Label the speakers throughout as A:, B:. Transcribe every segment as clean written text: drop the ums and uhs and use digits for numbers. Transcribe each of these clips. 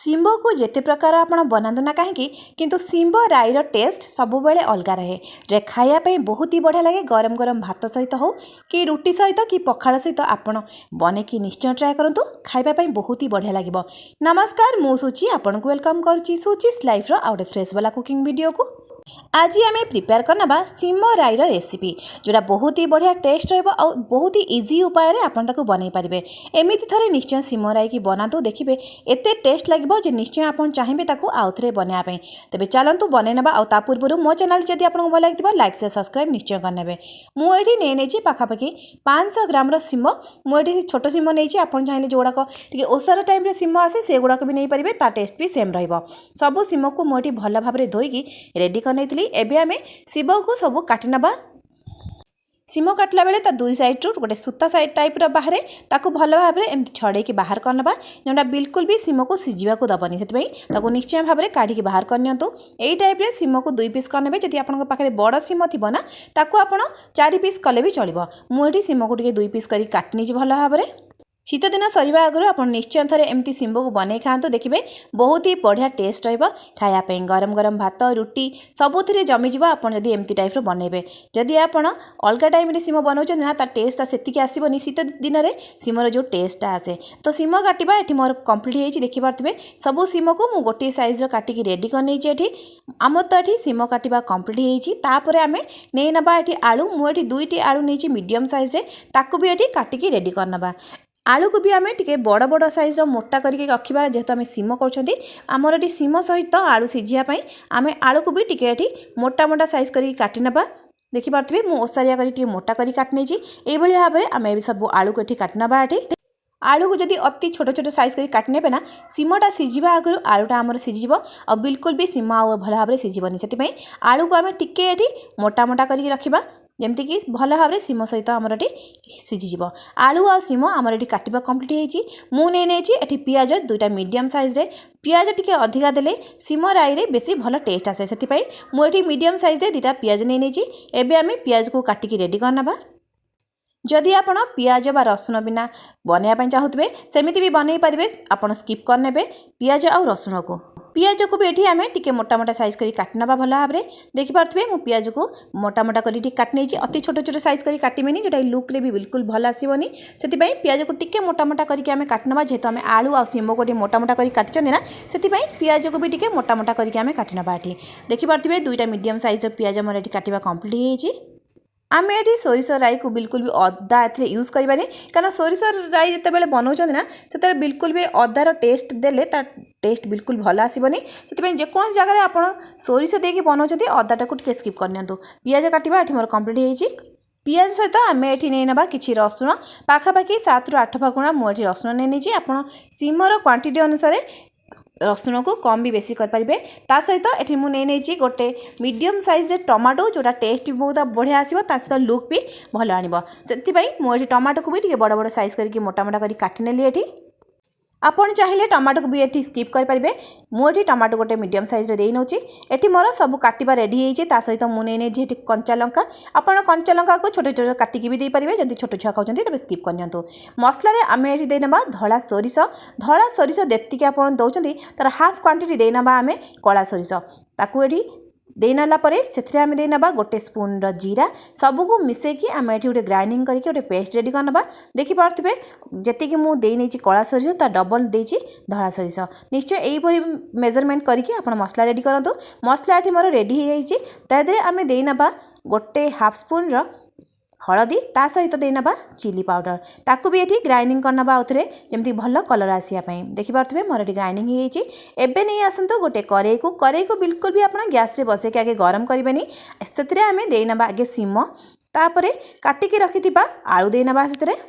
A: शिंब को जिते प्रकार आप बनातु ना कहीं किंतु शिंब राईर टेस्ट सबुबले अलग रहे जे खायापी बहुत ही बढ़िया लगे गरम गरम भात सहित हो कि रुटी सहित कि पखाल सहित आपण बनैकी निश्चय ट्राए करूँ खाइबापी बहुत ही बढ़िया लगे। नमस्कार मु सूची आपन को वेलकम करुच्ची सूचीस लाइफ रो आउटे फ्रेश वाला कुकिंग वीडियो को। आज आम प्रिपेयर करना शिंब राईर रेसिपी जोड़ा बहुत ही बढ़िया टेस्ट रहा बहुत ही इजी उपाय आपन ताको बनै पारे। एमती थे निश्चय शिंब राई की बनातु देखिए एत टेस्ट लगे निश्चय आप चाहिए आउ थे बनवाई। तेज चलतु बनईना आ पूर्व मो चैनल जब आपको भल लगे लाइक से सब्सक्राइब निश्चय करने। मुझे नहीं पाखापाखि 500 ग्राम शिंब मुझे छोट शिंब नहीं आप चाहिए जोड़ाक ओसार टाइम शिंब आसे से गुड़ाक भी नहीं पारे टेस्ट भी सेम रबू शिंब को मुझे भल भाव धोईकी रेडी नहीं एबे आमे शिंब को सब काटी नबा। शिंब काटला बेले ता दुई साइड रु गोटे सूता साइड टाइप रो बाहर ताको भल भाव में एमती छड़े की बाहर करनबा जोटा बिल्कुल भी शिंब को सिझा को दबनी से ताको निश्चय भाव में काढ़ी बाहर करनियंतु। एई टाइप रे शिंब को 2 पीस करनेबे जदि आपन पाखे बड़ शिंब थिबो ना ताको आपन 4 पीस कले भी चलिबो। मु एठी शिंब को 2 पीस करी काटनी भल भाव में। शीत दिन सरिबा आगु आप निश्चय थे एमती शिंब को बनै खातु देखिए बहुत ही बढ़िया टेस्ट खायापी गरम गरम भात रुटी सबुथिरे जमीज आपड़ी एमती टाइप बनइबे। जदि आप अलग टाइम शिंब बनाऊँ ना ता टेस्टा से आसबनी शीत दिन में शिंबर जो टेस्टा आसे। तो शिंब काटा ये मोर कम्प्लीट देखिपे सबू शिंब को मुझे गोटे सैज्र काटिकी रेडी कर आम तो ये शिंब काटा कम्प्लीट होपर आम नहीं नवा ये आलू मुझे 2टी आलू नहीं मीडियम साइज्रे ताकू भी ये काटिकी रेडी करनबा। आलू को भी आम टे बड़ बड़ सैज मोटा करके रखा जेहेतु आम शिंब करमर ये शिंब सहित आलू सिझापी आम आलू को भी टे मोटा मोटा सैज कर काटी नबा। देखिपे मुझे ओसारिया कर मोटा कर काटने ये भाव में आम सब आलू को ये काटी नबा। आलू को जदि अति छोट छोट सैज कर काटने ना शिंबटा सिझा आगु आलूटा आमर सिझ और बिल्कुल भी शिंब भल भाव में सिझबनी से आलू को आम टिके मोटा मोटा करके रखा जमतीक भल भाव में शिंब सहित आमर ये सिझीज। आलू आ शिंब आमर ये काटा कम्प्लीट होती पियाज 2टा मीडियम साइज्रे पियाज टी अधिका देले शिंब राई बेसी भल टेस्ट आसे से मुझे मीडियम साइज्रे 2टा पियाज नहीं एबे आम पियाज को काटिकी रेडी करनबा। जदि आप पियाज बा रसुण बिना बनवाई चाहूबे सेमती भी बनई पारे आप स्किप करने पियाज आ रसुण को। पियाज को भी ये आम टे मोटा मोटा सैज कर काटना भल भाव में देखिपे मुझे पियाज को मोटा मोटा कर काटने अति छोट छोट सैज कर काटमेनि जोटा लुक्रे भी बिल्कुल भल आसबनी से पियाज को टे मोटा मोटा करके आम काटना जेहेतु आम आलू आ शिंब को मोटा मोटा कर काटी ना से पियाज को भी टे मोटा मोटा करके आम काटना ये देखिपे 2टा मीडियम सैज पियाज मोर ये काटा कम्प्लीट होती। आम ये सोरिष राई को बिल्कुल भी अदा ए यूज करवानी कारण सोरिष राई जिते बनाऊँ ना से बिल्कुल भी अदार टेस्ट देले टेस्ट बिल्कुल भल आसबनी से जेको जगह आप सोरिष देके बनाऊँ अदाटा को स्किप करनी। पियाज काटा ये मोर कम्प्लीट होती। पियाज सहित आम ये नहीं ना कि रसुण पाखापाखि 7 ରୁ 8 फाकुणा मुझे रसुण नहीं आप शिंबर क्वांटिटी अनुसार रसुण को कम भी बेसी करें। ता सहित ये मुझे गोटे मीडियम साइज्रे टमाटो जोटा टेस्ट बहुत बढ़िया आसो सहित लुक भी भल आनब से मुझे टमाटो को भी बड़ बड़ साइज करके मोटा मोटा कर काटी नेली ये आपन चाहिए टमाटो को भी ये स्किप करेंगे। मुझे टमाटो गोटे मीडियम साइज्रे दे नौची ये मोर सब काटा रेडी होता सहित मुझे कंचा लंका आप कंचा लंका को छोटे छोटे काटिकी भी देपारे जब छोट छुआ खाते तब स्किप करनी। मसला आम ये देना धला सोरिष देती आप दौरान तार हाफ क्वांटिटी देना आम कला सोरिष ताकू ये देनाला परे से आम देना गोटे स्पून जीरा सबको मिसेकी आम ये गोटे ग्राइंडिंग करके गोटे पेस्ट रेडी करनबा। देखिपे जी मुझे कला सोरिष ता डबल देची धला सोरिष निश्चय यही मेजरमेंट करके आप मसला रेडी करूँ। मसला ये मोर रेडी हो जाए आम देना गोटे हाफ स्पून हलदी ता सहित देना चिली पाउडर ताकू भी ये ग्राइंडिंग करना आउे जमी भल कलर आसापी देखिपे मोर ये ग्राइंडिंग होबे नहीं आसतु गोटे कड़े को बिल्कुल भी आप गैस रे बसैक आगे गरम करेंगे से आम देना आगे शिंब तापर काटिकी रखि आलू देना से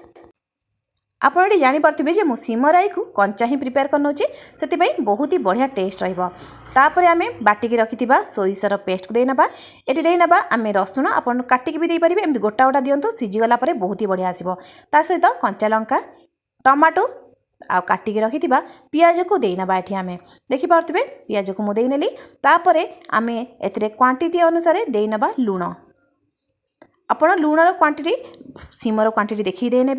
A: आप ये जानीपे जे मु शिंब राई को कंचा ही प्रिपेयर करनौ से बहुत ही बढ़िया टेस्ट रही। आम बाटिकी रखि सोरिषर पेस्ट को देना ये देना आम रसुण आप काटिकी भी देपारे एमती गोटा गोटा दिंतु सिझीगला बहुत ही बढ़िया आसो ता सहित कंचा लंका टमाटो आ काटिकी रखि पियाज को देना ये आम देखिपे पियाज को मुझे नेली तापर आम ए क्वांटिटी अनुसार देना लुण आप लुणर क्वांटिटी शिंबर क्वांटिटी देखिए देने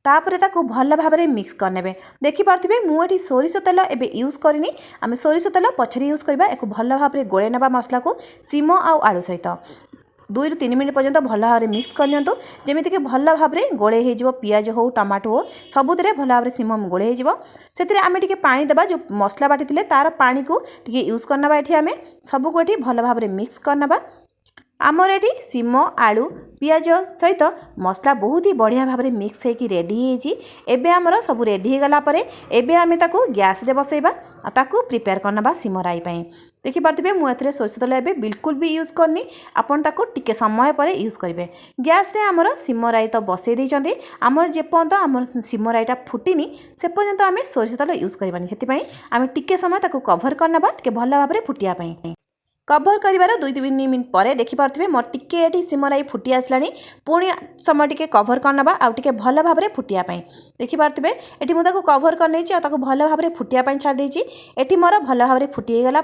A: तापर ताकू भल भाव में मिक्स करने देखिपे मुझे सोरिष तेल एवं यूज करनी आम सोरिष तेल पछरे यूज करवा एक भल भाव में गोले ना मसला को सीम आलू सहित 2 ରୁ 3 मिनट पर्यंत भल भाव में मिक्स करनियंतु जेमिति कि भल भाव में गोले हो पियाज हो टमाटो हो सबुदे भल भाव में सीम गोले से आम टे पानी देवा जो मसला बाटी तार पानी को टे यूज करना ये आम सबको ये भल भाव में मिक्स करना आमर ये सीम आलू पियाज सहित मसला बहुत ही बढ़िया भाव में मिक्स होकर रेडी होती आमर सब रेडी हो गला एबे आम ताको गैस रे बसैबा ताको प्रिपेयर करना सीम राई देखिपे मुझे सोरिष तेल एवं बिल्कुल भी यूज करनी आपन ताको टिके समय पर यूज करेंगे गैस रे आमर सीम राई तो बसई देइचंती आमर जेपर्यंत आमर सीम राईटा फुटिनी से पर्यंत आम सोरिष तेल यूज करबानी से आम टिके समय ताको कभर करना टिके भल भाव में फुटिया कभर कर 2-3 मिनट पर देखिपे मोर टिके ये सीमराई फुटी आसला पुणी समय टिके कभर करना आउ टिके भल भाव में फुटियापाई देखिपे ये मुझे कभर कर भल भाव में फुटियापाई छाड़ी ये मोर भल भाव में फुटीगला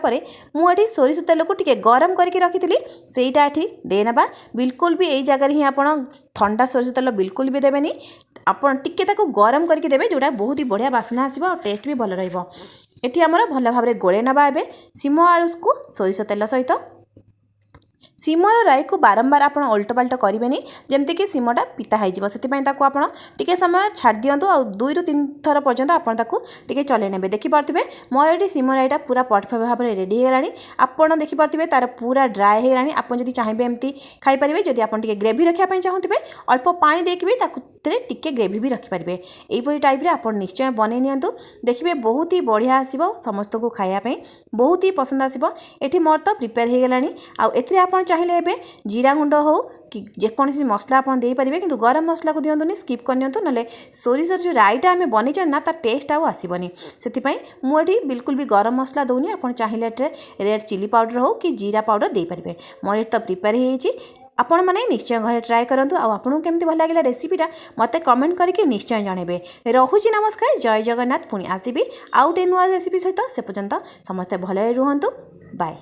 A: मुझे सोरिष तेल को टिके गरम करके रखी सेटा ये देना बिल्कुल भी यही जगह ही आप ठंडा सोरिष तेल बिल्कुल भी देवेनि आपन टिके गरम करके देवे जोटा बहुत ही बढ़िया बास्ना आसो और टेस्ट भी भल रहिबो एटी आमर भल भाव में गोले नवा एबे सीम आलू को सोरिष तेल सहित सीमर राई को बारंबार आप उल्ट पाल्ट करेंगे जमतीक सीमटा पिता हो से समय छाड़ दिंतु आ 2 ରୁ 3 थर पर्यंत आपको चले ने देखिपे मोर ये सीम राईटा पूरा परफेक्ट भाव में रेडी होगा आपड़ देखिपे तार पूरा ड्राए होगा आप चाहिए एमती खाईपारे जदि आप ग्रेवी रखापी चाहूँगे अल्प पानी देकी टिके ग्रेवी भी रखिपारे यहीपरी टाइप रे आप निश्चय बन नियंतु देखिए बहुत ही बढ़िया आसो समस्त को खायापी बहुत ही पसंद आसो ये मोर तो प्रिपेयर हो गलानी आउ आप चाहिए एबे जीरा गुंड हो कि जेकोसी मसला आप देपारे कि गरम मसला को दिंतुनि स्किप करनी ना सोरिषर जो राईटा आम बनी ना तार टेस्ट आसबनी से मुझे बिल्कुल भी गरम मसला दूनी आप चाहिए रेड चिली पाउडर हो कि जीरा पाउडर दे पारे मोर तो प्रिपेयर हो आपण मैंने निश्चय घरे ट्राए करूँ आपको केमती भल लगे रेसिपीटा मत कमेंट करके निश्चय जनइबे रोची नमस्कार जय जगन्नाथ पुणी आसबि आउ गोटे नुआ रेसिपी सहित से पर्यंत समस्ते भले रुहतु बाय।